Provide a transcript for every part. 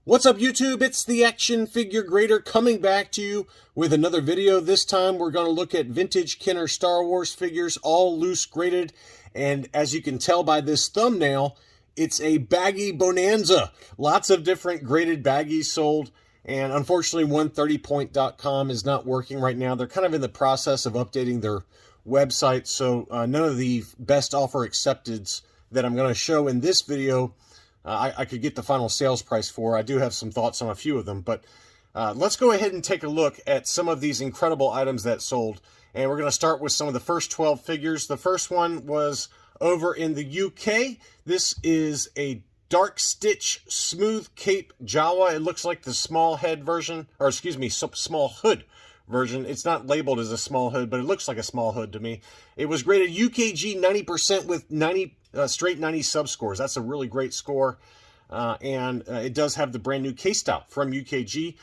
What's up, YouTube? It's the Action Figure Grader coming back to you with another video. This time we're going to look at vintage Kenner Star Wars figures, all loose graded. And as you can tell by this thumbnail, it's a Baggie Bonanza. Lots of different graded baggies sold. And unfortunately, 130point.com is not working right now. They're kind of in the process of updating their website. So none of the best offer accepteds that I'm going to show in this video I could get the final sales price for. I do have some thoughts on a few of them, but let's go ahead and take a look at some of these incredible items that sold. And we're going to start with some of the first 12 figures. The first one was over in the UK. This is a Dark Stitch Smooth Cape Jawa. It looks like the small head version, or excuse me, small hood version. It's not labeled as a small hood, but it looks like a small hood to me. It was graded UKG 90% with 90 straight 90 sub scores. That's a really great score. And it does have the brand new case style from UKG.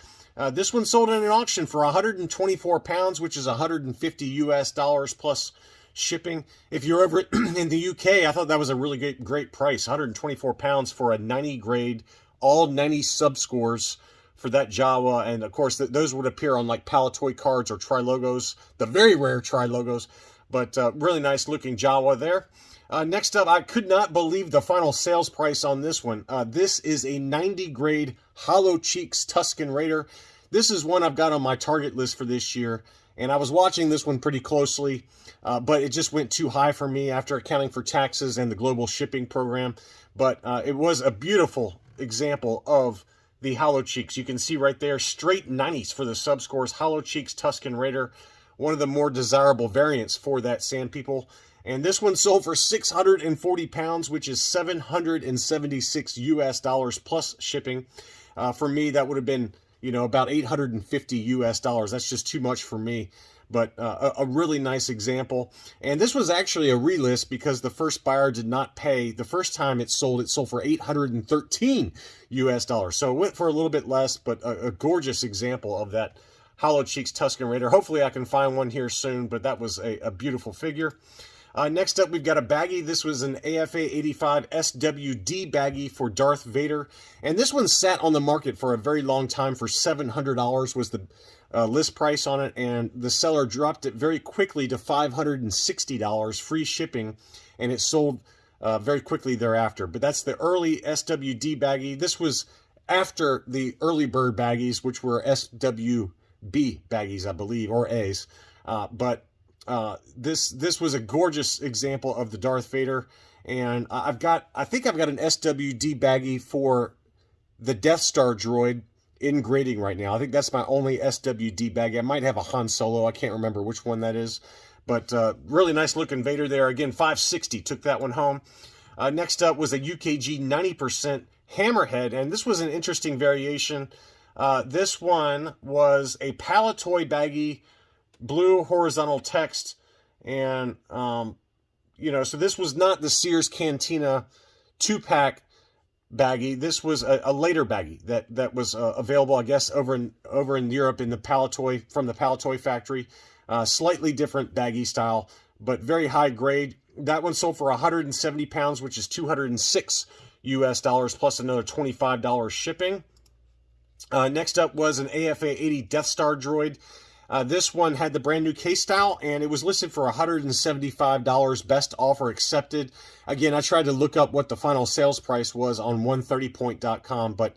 This one sold in an auction for 124 pounds, which is 150 US dollars plus shipping. If you're over in the UK, I thought that was a really great price. 124 pounds for a 90 grade, all 90 sub scores for that Jawa. And of course, those would appear on like Palatoy cards or Tri-Logos, the very rare Tri-Logos, but really nice looking Jawa there. Next up, I could not believe the final sales price on this one. This is a 90 grade Hollow Cheeks Tusken Raider. This is one I've got on my target list for this year, and I was watching this one pretty closely, but it just went too high for me after accounting for taxes and the global shipping program. But it was a beautiful example of the Hollow Cheeks. You can see right there, straight 90s for the sub scores. Hollow Cheeks Tusken Raider, one of the more desirable variants for that Sand People. And this one sold for 640 pounds, which is 776 US dollars plus shipping. For me, that would have been, about 850 US dollars. That's just too much for me. But a really nice example. And this was actually a relist because the first buyer did not pay. The first time it sold for 813 US dollars. So it went for a little bit less, but a gorgeous example of that Hollow Cheeks Tusken Raider. Hopefully I can find one here soon, but that was a beautiful figure. Next up, we've got a baggie. This was an AFA 85 SWD baggie for Darth Vader. And this one sat on the market for a very long time for $700 was the list price on it. And the seller dropped it very quickly to $560, free shipping. And it sold very quickly thereafter. But that's the early SWD baggie. This was after the early bird baggies, which were SWB baggies, I believe, or A's. This was a gorgeous example of the Darth Vader, and I think I've got an SWD baggie for the Death Star droid in grading right now. I think that's my only SWD baggie. I might have a Han Solo. I can't remember which one that is, but really nice looking Vader there. Again, 560 took that one home. Next up was a UKG 90% Hammerhead, and this was an interesting variation. This one was a Palatoy baggie, blue horizontal text, and so this was not the Sears Cantina 2-pack baggie. This was a later baggie that was available, I guess, over in Europe in the Palatoy, from the Palatoy factory. Slightly different baggie style, but very high grade. That one sold for 170 pounds, which is 206 US dollars plus another $25 shipping. Next up was an AFA 80 Death Star droid. This one had the brand new case style, and it was listed for $175, best offer accepted. Again, I tried to look up what the final sales price was on 130point.com, but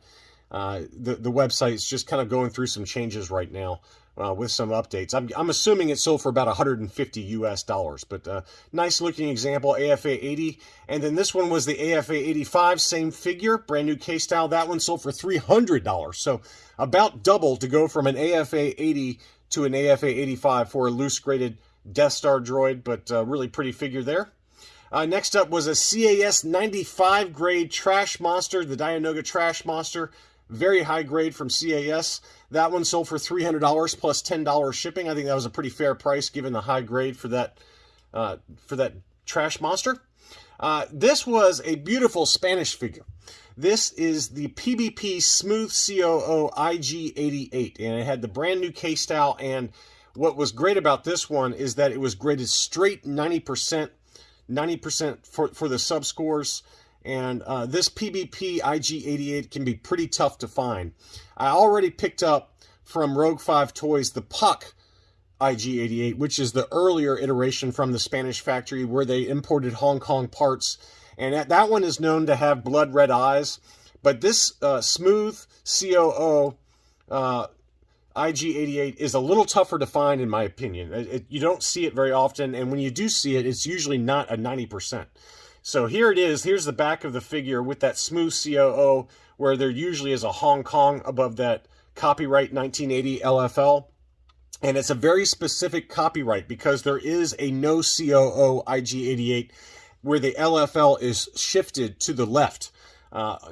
the website is just kind of going through some changes right now with some updates. I'm assuming it sold for about 150 US dollars, but nice looking example, AFA 80. And then this one was the AFA 85, same figure, brand new case style. That one sold for $300, so about double to go from an AFA 80 to an AFA 85 for a loose graded Death Star droid, but really pretty figure there. Next up was a CAS 95 grade Trash Monster, the Dianoga Trash Monster, very high grade from CAS. That one sold for $300 plus $10 shipping. I think that was a pretty fair price given the high grade for that Trash Monster. This was a beautiful Spanish figure. This is the PBP Smooth COO IG88, and it had the brand new case style. And what was great about this one is that it was graded straight 90% for the sub scores. And this PBP IG88 can be pretty tough to find. I already picked up from Rogue 5 Toys the Puck IG88, which is the earlier iteration from the Spanish factory where they imported Hong Kong parts. And that one is known to have blood red eyes. But this smooth COO IG88 is a little tougher to find, in my opinion. You don't see it very often, and when you do see it, it's usually not a 90%. So here it is. Here's the back of the figure with that smooth COO, where there usually is a Hong Kong above that copyright 1980 LFL. And it's a very specific copyright because there is a no COO IG88 where the LFL is shifted to the left.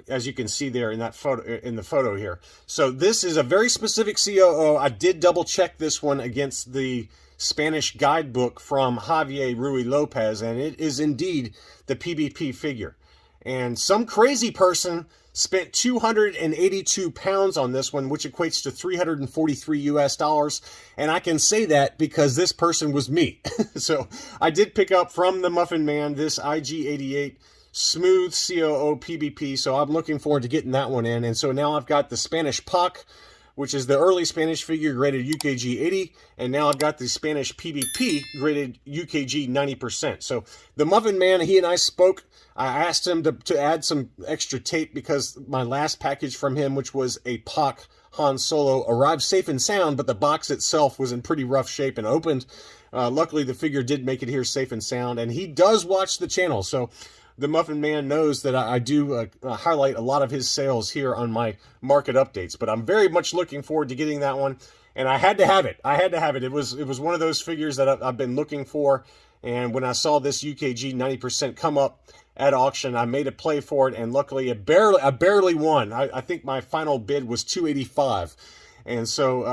As you can see there in that photo, in the photo here. So this is a very specific COO. I did double check this one against the Spanish guidebook from Javier Ruy Lopez, and it is indeed the PBP figure. And some crazy person spent 282 pounds on this one, which equates to 343 US dollars. And I can say that because this person was me. So I did pick up from the Muffin Man this IG88 smooth COO PBP, so I'm looking forward to getting that one in. And so now I've got the Spanish Puck, which is the early Spanish figure graded UKG 80, and now I've got the Spanish PBP graded UKG 90%. So the Muffin Man, he and I spoke. I asked him to add some extra tape because my last package from him, which was a Puck Han Solo, arrived safe and sound, but the box itself was in pretty rough shape and opened. Luckily, the figure did make it here safe and sound, and he does watch the channel, so the Muffin Man knows that I do highlight a lot of his sales here on my market updates. But I'm very much looking forward to getting that one, and I had to have it. I had to have it. It was one of those figures that I've been looking for, and when I saw this UKG 90% come up at auction, I made a play for it, and luckily I barely won. I think my final bid was 285. And so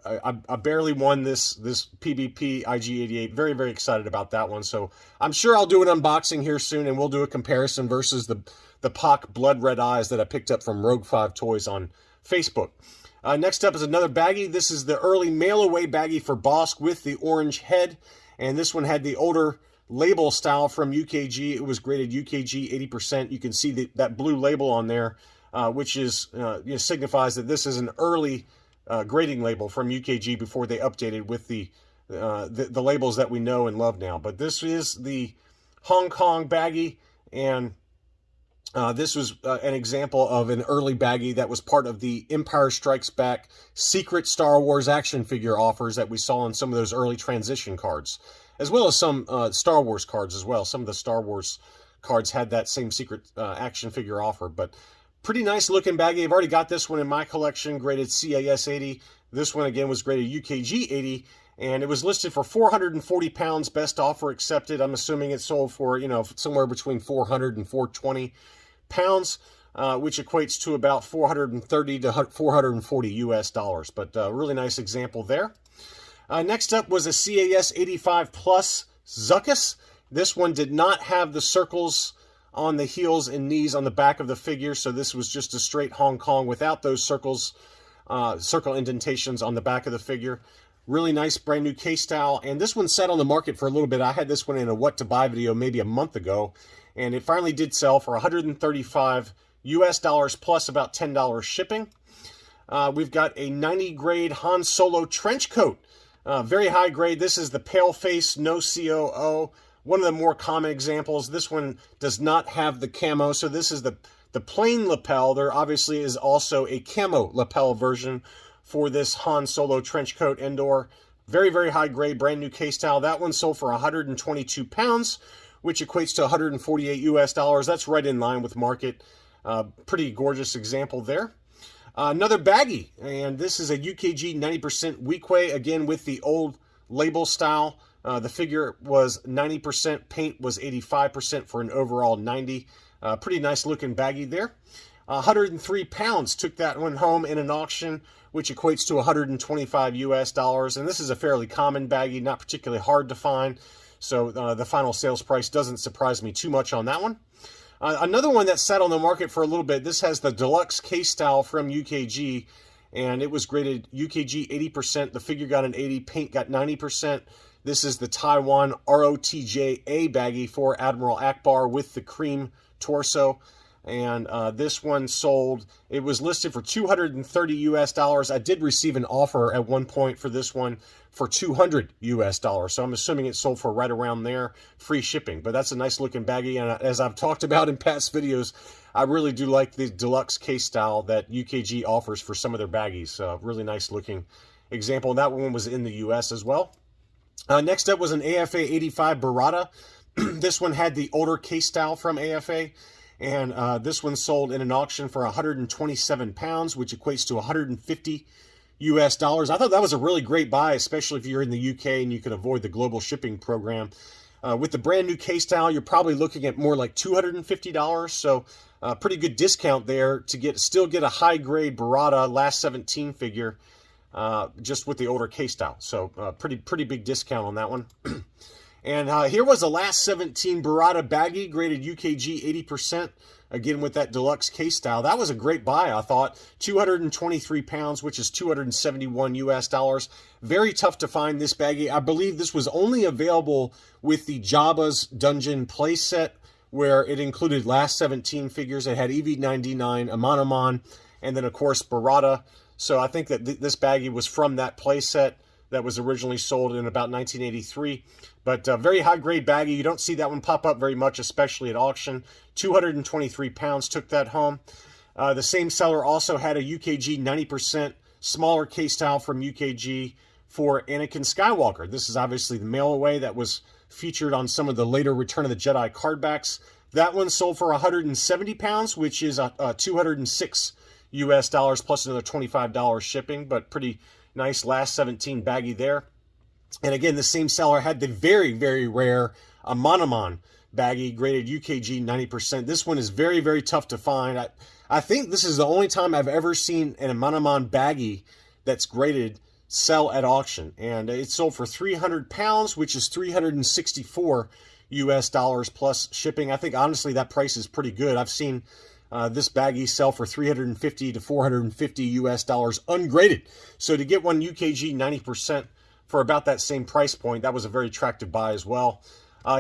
I barely won this PBP IG88. Very, very excited about that one. So I'm sure I'll do an unboxing here soon, and we'll do a comparison versus the Puck Blood Red Eyes that I picked up from Rogue 5 Toys on Facebook. Next up is another baggie. This is the early mail-away baggie for Bosk with the orange head. And this one had the older label style from UKG. It was graded UKG 80%. You can see that blue label on there, which is signifies that this is an early grading label from UKG before they updated with the labels that we know and love now. But this is the Hong Kong baggie, and this was an example of an early baggie that was part of the Empire Strikes Back secret Star Wars action figure offers that we saw in some of those early transition cards, as well as some Star Wars cards as well. Some of the Star Wars cards had that same secret action figure offer, but pretty nice looking baggie. I've already got this one in my collection, graded CAS 80. This one again was graded UKG 80, and it was listed for 440 pounds, best offer accepted. I'm assuming it sold for, somewhere between 400 and 420 pounds, which equates to about 430 to 440 US dollars. But really nice example there. Next up was a CAS 85 Plus Zuckuss. This one did not have the circles on the heels and knees on the back of the figure, so this was just a straight Hong Kong without those circle indentations on the back of the figure. Really nice brand new case style, and this one sat on the market for a little bit. I had this one in a what to buy video maybe a month ago, and it finally did sell for 135 US dollars plus about $10 shipping. We've got a 90 grade Han Solo trench coat, very high grade. This is the pale face, no COO. One of the more common examples. This one does not have the camo, so this is the plain lapel. There obviously is also a camo lapel version for this Han Solo trench coat Endor. Very, very high grade, brand new case style. That one sold for 122 pounds, which equates to 148 US dollars. That's right in line with market. Pretty gorgeous example there. Another baggie, and this is a UKG 90% Weequay, again with the old label style. The figure was 90%, paint was 85% for an overall 90. Pretty nice looking baggie there. 103 pounds took that one home in an auction, which equates to 125 US dollars. And this is a fairly common baggie, not particularly hard to find. So the final sales price doesn't surprise me too much on that one. Another one that sat on the market for a little bit, this has the deluxe case style from UKG, and it was graded UKG 80%. The figure got an 80, paint got 90%. This is the Taiwan ROTJ-A baggie for Admiral Akbar with the cream torso. And this one sold, it was listed for $230 US. I did receive an offer at one point for this one for $200 US. So I'm assuming it sold for right around there, free shipping. But that's a nice looking baggie. And as I've talked about in past videos, I really do like the deluxe case style that UKG offers for some of their baggies. Really nice looking example. And that one was in the US as well. Next up was an AFA 85 Barada. This one had the older case style from AFA. And this one sold in an auction for 127 pounds, which equates to $150 US. I thought that was a really great buy, especially if you're in the UK and you can avoid the global shipping program. With the brand new case style, you're probably looking at more like $250. So pretty good discount there to still get a high grade Barada last 17 figure just with the older case style. So pretty big discount on that one. And here was the last 17 Barada baggie, graded UKG 80%, again with that deluxe case style. That was a great buy, I thought. 223 pounds, which is $271 US. Very tough to find this baggie. I believe this was only available with the Jabba's Dungeon playset, where it included last 17 figures. It had EV-99, Amanaman, and then, of course, Barada. So I think that this baggie was from that playset that was originally sold in about 1983. But very high-grade baggie. You don't see that one pop up very much, especially at auction. 223 pounds took that home. The same seller also had a UKG 90% smaller case style from UKG for Anakin Skywalker. This is obviously the mail-away that was featured on some of the later Return of the Jedi card backs. That one sold for 170 pounds, which is $206 US plus another $25 shipping, but pretty nice last 17 baggie there. And again, the same seller had the very, very rare Amanaman baggie, graded UKG 90%. This one is very, very tough to find. I think this is the only time I've ever seen an Amanaman baggie that's graded sell at auction. And it sold for 300 pounds, which is $364 US plus shipping. I think, honestly, that price is pretty good. I've seen this baggie sell for $350 to $450 US ungraded. So to get one UKG 90% for about that same price point, that was a very attractive buy as well.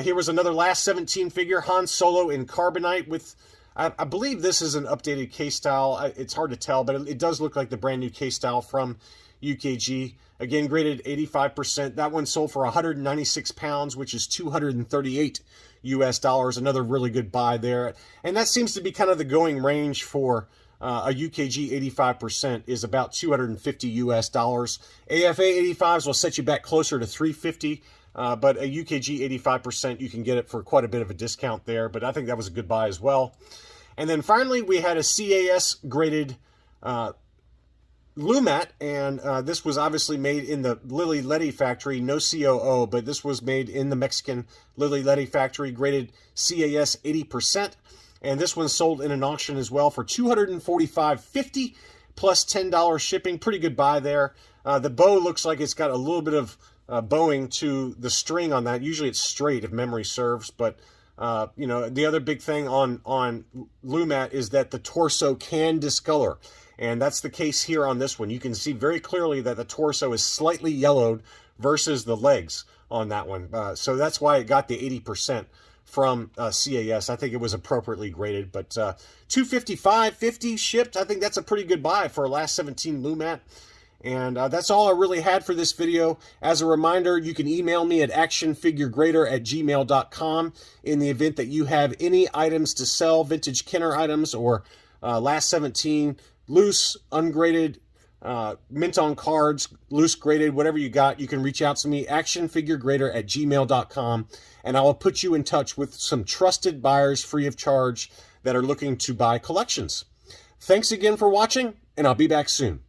Here was another last 17 figure, Han Solo in Carbonite with, I believe this is an updated case style. It's hard to tell, but it does look like the brand new case style from UKG. Again, graded 85%. That one sold for 196 pounds, which is $238 US. Another really good buy there. And that seems to be kind of the going range for a UKG 85% is about $250 US. AFA 85s will set you back closer to $350, but a UKG 85%, you can get it for quite a bit of a discount there. But I think that was a good buy as well. And then finally, we had a CAS graded Lumat, and this was obviously made in the Lili Ledy factory, no COO, but this was made in the Mexican Lili Ledy factory, graded CAS 80%. And this one sold in an auction as well for $245.50 plus $10 shipping. Pretty good buy there. The bow looks like it's got a little bit of bowing to the string on that. Usually it's straight if memory serves, but you know, the other big thing on Lumat is that the torso can discolor. And that's the case here on this one. You can see very clearly that the torso is slightly yellowed versus the legs on that one. So that's why it got the 80% from CAS. I think it was appropriately graded, but $255.50 shipped. I think that's a pretty good buy for a last 17 Lumat. And that's all I really had for this video. As a reminder, you can email me at actionfiguregrader@gmail.com in the event that you have any items to sell, vintage Kenner items or last 17 loose, ungraded, mint on cards, loose graded, whatever you got. You can reach out to me, actionfiguregrader@gmail.com, and I will put you in touch with some trusted buyers free of charge that are looking to buy collections. Thanks again for watching, and I'll be back soon.